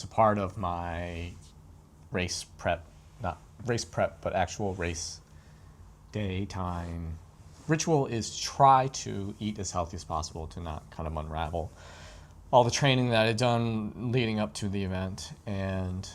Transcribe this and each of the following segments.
It's a part of my race prep, not race prep, but actual race daytime ritual is try to eat as healthy as possible to not kind of unravel all the training that I'd done leading up to the event. And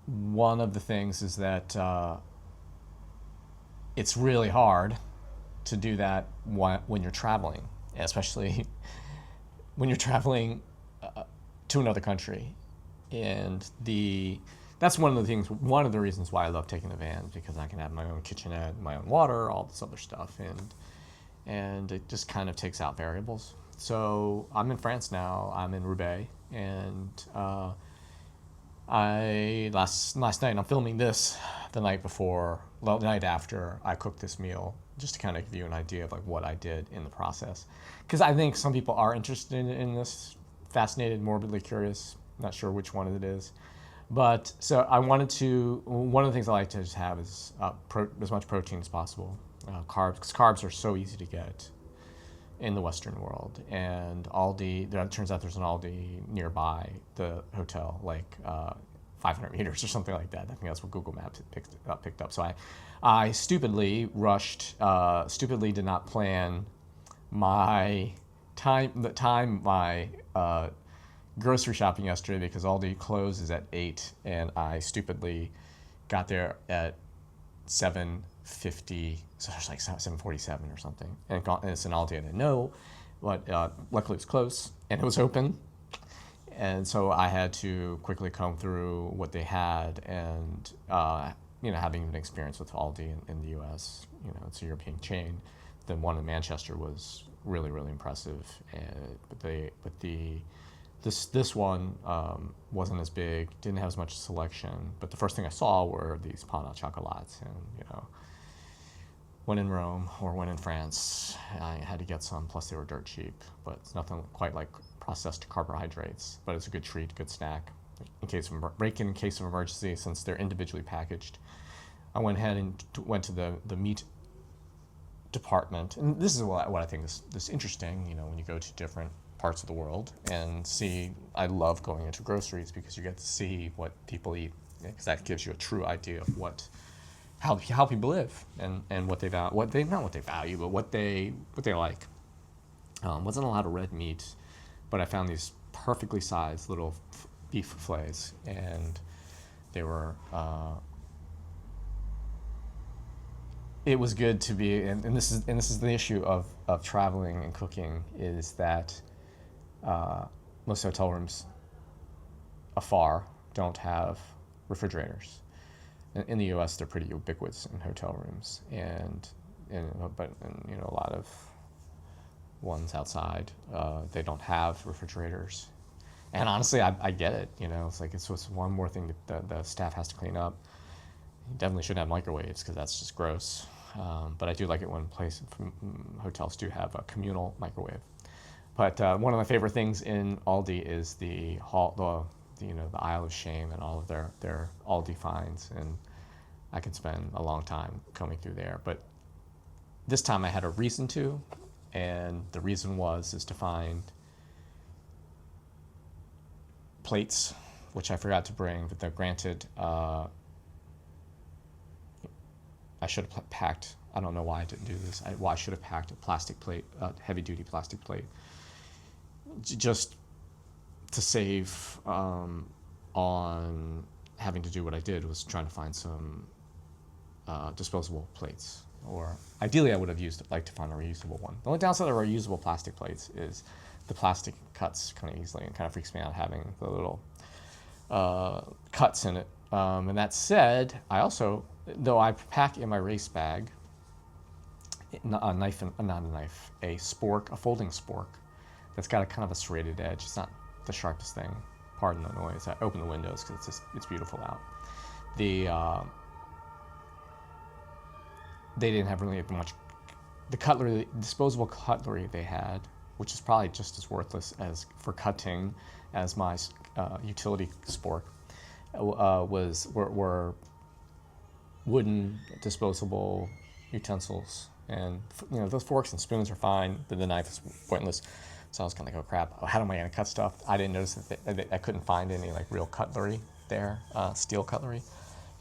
one of the things is that it's really hard to do that when you're traveling, especially when you're traveling to another country. And that's one of the things, one of the reasons why I love taking the van, because I can have my own kitchenette, my own water, all this other stuff, and it just kind of takes out variables. So I'm in France now. I'm in Roubaix, and I last night, and I'm filming this the night before, well, the night after I cooked this meal, just to kind of give you an idea of like what I did in the process, because I think some people are interested in this, fascinated, morbidly curious. Not sure which one it is, but so I wanted to. One of the things I like to just have is as much protein as possible, carbs, because carbs are so easy to get in the Western world. And Aldi, it turns out there's an Aldi nearby the hotel, like 500 meters or something like that. I think that's what Google Maps picked up. So I stupidly stupidly did not plan my time my grocery shopping yesterday, because Aldi closes at 8, and I stupidly got there at 7:50, so it's like 7:47 or something, and it's an Aldi I didn't know, but luckily it was close and it was open, and so I had to quickly comb through what they had, and having an experience with Aldi in the U.S., it's a European chain. The one in Manchester was really, really impressive, this one wasn't as big, didn't have as much selection, but the first thing I saw were these pain au chocolats, and when in Rome or when in France, I had to get some. Plus, they were dirt cheap, but it's nothing quite like processed carbohydrates. But it's a good treat, good snack in case of break-in, in case of emergency, since they're individually packaged. I went ahead and went to the meat department, and this is what I think is interesting. When you go to different parts of the world and see, I love going into groceries because you get to see what people eat, because that gives you a true idea of how people live, and what they value, not what they value, but what they like. Wasn't a lot of red meat, but I found these perfectly sized little beef fillets, and they were. It was good to be, and this is the issue of traveling and cooking, is that most hotel rooms afar don't have refrigerators. In the U.S., they're pretty ubiquitous in hotel rooms, but a lot of ones outside, they don't have refrigerators. And honestly, I get it. It's like it's just one more thing that the staff has to clean up. You definitely shouldn't have microwaves, because that's just gross. But I do like it when hotels do have a communal microwave. But one of my favorite things in Aldi is the aisle of shame and all of their Aldi finds, and I could spend a long time combing through there. But this time I had a reason to, and the reason is to find plates, which I forgot to bring, but they're granted. I should have packed. I don't know why I didn't do this. I should have packed a plastic plate, heavy-duty plastic plate, just to save on having to do what I did, was trying to find some disposable plates. Or ideally, I would have liked to find a reusable one. The only downside of reusable plastic plates is the plastic cuts kind of easily, and kind of freaks me out having the little cuts in it. And that said, I also, though I pack in my race bag a spork, a folding spork that's got a kind of a serrated edge. It's not the sharpest thing. Pardon the noise. I open the windows because it's beautiful out. They didn't have really much. The cutlery, disposable cutlery they had, which is probably just as worthless as for cutting as my utility spork, were wooden disposable utensils. And those forks and spoons are fine, but the knife is pointless. So I was kind of like, oh crap, how am I going to cut stuff? I didn't notice that I couldn't find any like real cutlery there, steel cutlery.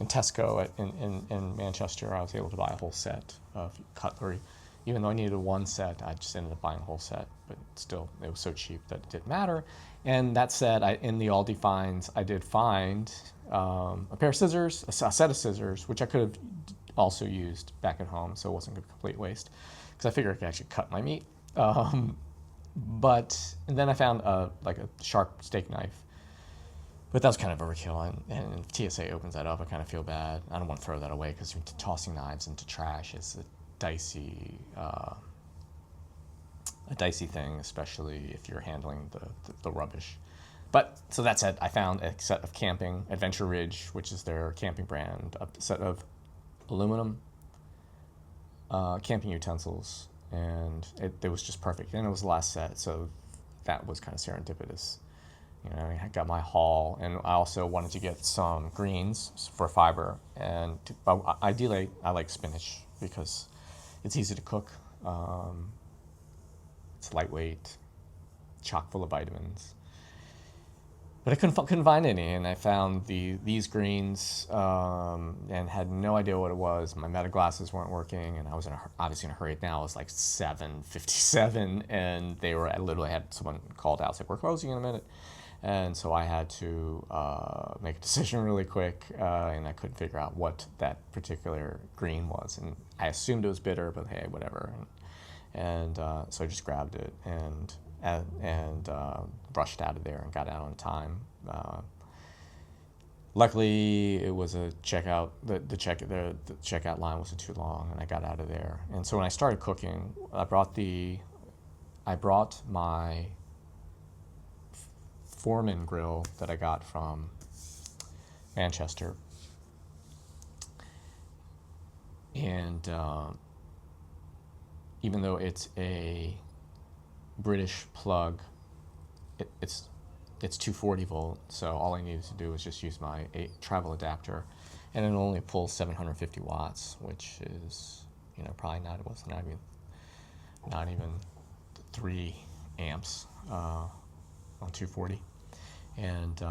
In Tesco in Manchester, I was able to buy a whole set of cutlery. Even though I needed one set, I just ended up buying a whole set. But still, it was so cheap that it didn't matter. And that said, in the Aldi finds, I did find a pair of scissors, a set of scissors, which I could have also used back at home, so it wasn't a complete waste. Because I figured I could actually cut my meat. But and then I found like a sharp steak knife. But that was kind of overkill, and if TSA opens that up, I kind of feel bad. I don't want to throw that away because tossing knives into trash is a dicey thing, especially if you're handling the rubbish. But so that said, I found a set of camping Adventure Ridge, which is their camping brand, a set of aluminum camping utensils, and it was just perfect. And it was the last set, so that was kind of serendipitous. You know, I got my haul, and I also wanted to get some greens for fiber. And ideally, I like spinach because it's easy to cook. It's lightweight, chock full of vitamins. But I couldn't find any, and I found these greens and had no idea what it was. My meta glasses weren't working, and I was obviously in a hurry. Now it was like 7:57, and I literally had someone called out, said, "We're closing in a minute." And so I had to make a decision really quick, and I couldn't figure out what that particular green was. And I assumed it was bitter, but hey, whatever. And so I just grabbed it and brushed out of there and got out on time. Luckily, it was a checkout. The checkout line wasn't too long, and I got out of there. And so when I started cooking, I brought my Foreman grill that I got from Manchester, and even though it's a British plug, it's 240 volt, so all I needed to do was just use my travel adapter, and it only pulls 750 watts, which is, you know, probably not even 3 amps on 240. And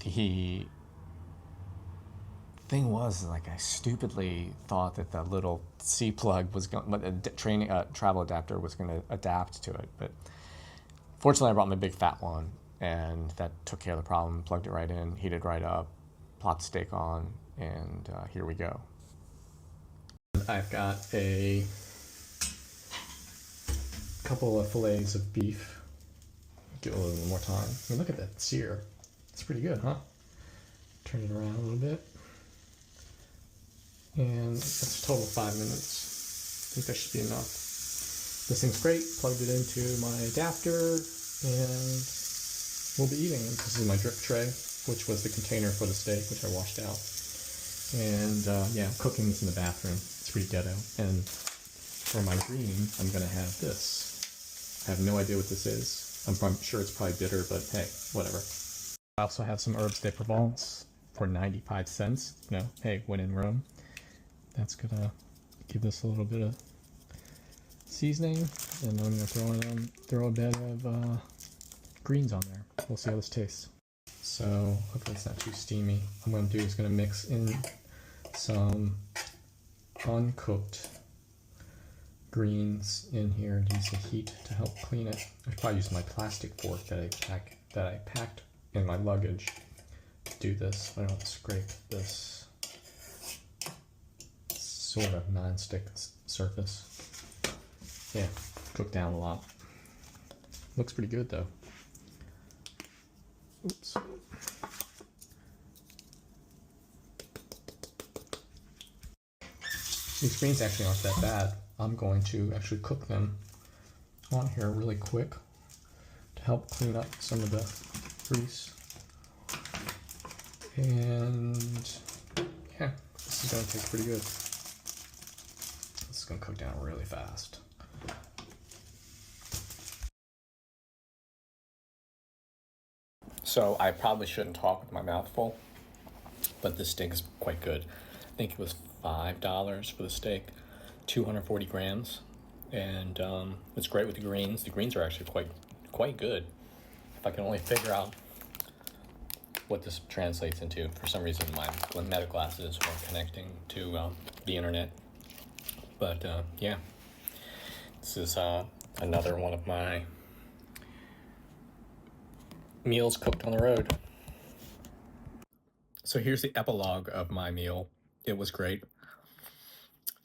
the thing was, like, I stupidly thought that the little C plug was going, the travel adapter was going to adapt to it. But fortunately, I brought my big fat one, and that took care of the problem. Plugged it right in, heated right up, plopped the steak on, and here we go. I've got a couple of fillets of beef. Give it a little more time. I mean, look at that sear. It's pretty good, huh? Turn it around a little bit. And that's a total of 5 minutes. I think that should be enough. This thing's great. Plugged it into my adapter, and we'll be eating it. This is my drip tray, which was the container for the steak, which I washed out. And yeah, cooking this in the bathroom. It's pretty ghetto. And for my green, I'm going to have this. I have no idea what this is. I'm sure it's probably bitter, but hey, whatever. I also have some herbs de Provence for 95 cents. You know, hey, when in Rome. That's gonna give this a little bit of seasoning, and I'm gonna throw a bit of greens on there. We'll see how this tastes. So hopefully it's not too steamy. What I'm gonna do is gonna mix in some uncooked greens in here and use the heat to help clean it. I should probably use my plastic fork that I packed in my luggage to do this. I don't have to scrape this sort of non-stick surface. Yeah, cooked down a lot. Looks pretty good though. Oops. These greens actually aren't that bad. I'm going to actually cook them on here really quick to help clean up some of the grease. And yeah, this is going to taste pretty good. This is going to cook down really fast. So I probably shouldn't talk with my mouth full, but this steak is quite good. I think it was $5 for the steak, 240 grams. and it's great with the greens. The greens are actually quite good. If I can only figure out what this translates into. For some reason, my meta glasses weren't connecting to the internet. But yeah, this is another one of my meals cooked on the road. So here's the epilogue of my meal. It was great.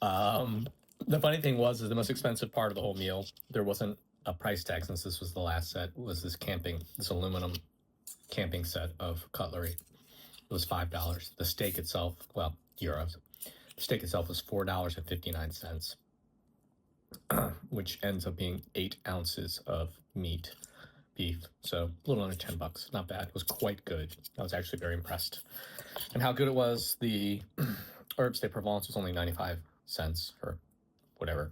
The funny thing was, is the most expensive part of the whole meal, there wasn't a price tag since this was the last set, was this aluminum camping set of cutlery. It was $5. The steak itself, well, euros. The steak itself was $4.59, which ends up being 8 ounces of beef. So a little under $10. Not bad. It was quite good. I was actually very impressed. And how good it was, the Herbes de Provence was only 95 cents or whatever,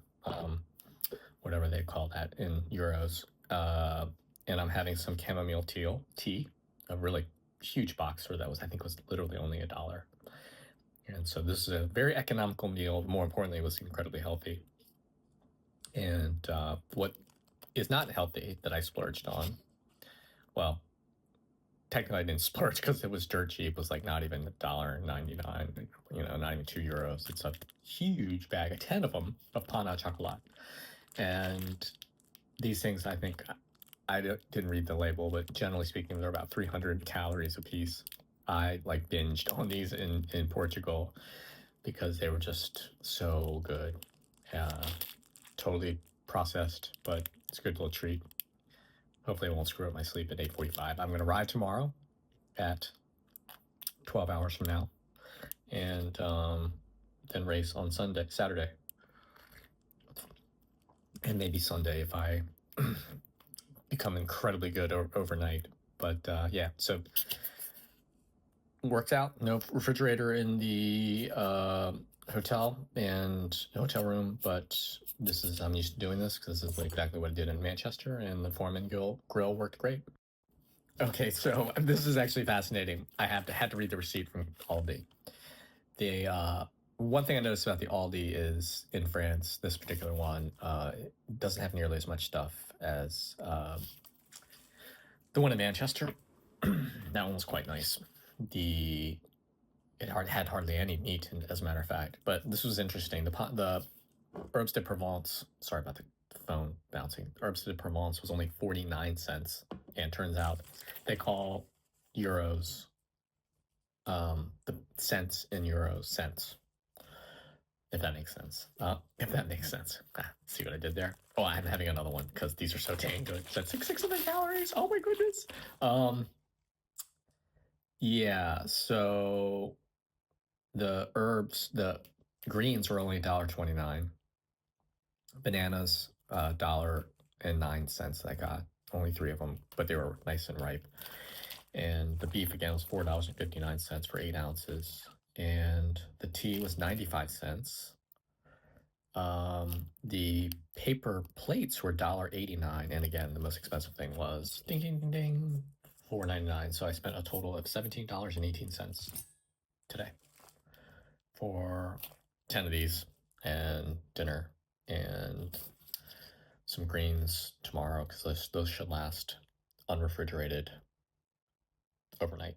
whatever they call that in euros. And I'm having some chamomile tea, a really huge box for that was, I think, was literally only $1. And so this is a very economical meal. More importantly, it was incredibly healthy. And what is not healthy that I splurged on, well, technically I didn't splurge because it was dirt cheap. It was like not even $1.99, not even €2. It's a huge bag, 10 of them, of pain au chocolat. And these things, I think, I didn't read the label, but generally speaking, they're about 300 calories a piece. I like binged on these in Portugal because they were just so good. Totally processed, but it's a good little treat. Hopefully it won't screw up my sleep at 8:45. I'm going to ride tomorrow at 12 hours from now, and then race on Saturday, and maybe Sunday if I become incredibly good overnight. But yeah, so worked out. No refrigerator in the hotel room, but I'm used to doing this because this is exactly what I did in Manchester, and the Foreman grill worked great. Okay, so this is actually fascinating. I had to read the receipt from Aldi. The one thing I noticed about the Aldi is in France, this particular one doesn't have nearly as much stuff as the one in Manchester. That one was quite nice. It had hardly any meat, as a matter of fact. But this was interesting. The Herbes de Provence. Sorry about the phone bouncing. Herbes de Provence was only 49 cents, and turns out they call euros the cents in euros cents. If that makes sense. See what I did there? Oh, I'm having another one because these are so dang good. That's 600 calories. Oh my goodness. Yeah. So the greens were only $1.29. Bananas, $1.09 I got. Only 3 of them, but they were nice and ripe. And the beef again was $4.59 for 8 ounces. And the tea was 95 cents. The paper plates were $1.89. And again, the most expensive thing was ding ding ding ding, $4.99. So I spent a total of $17.18 today for 10 of these and dinner and some greens tomorrow because those should last unrefrigerated overnight.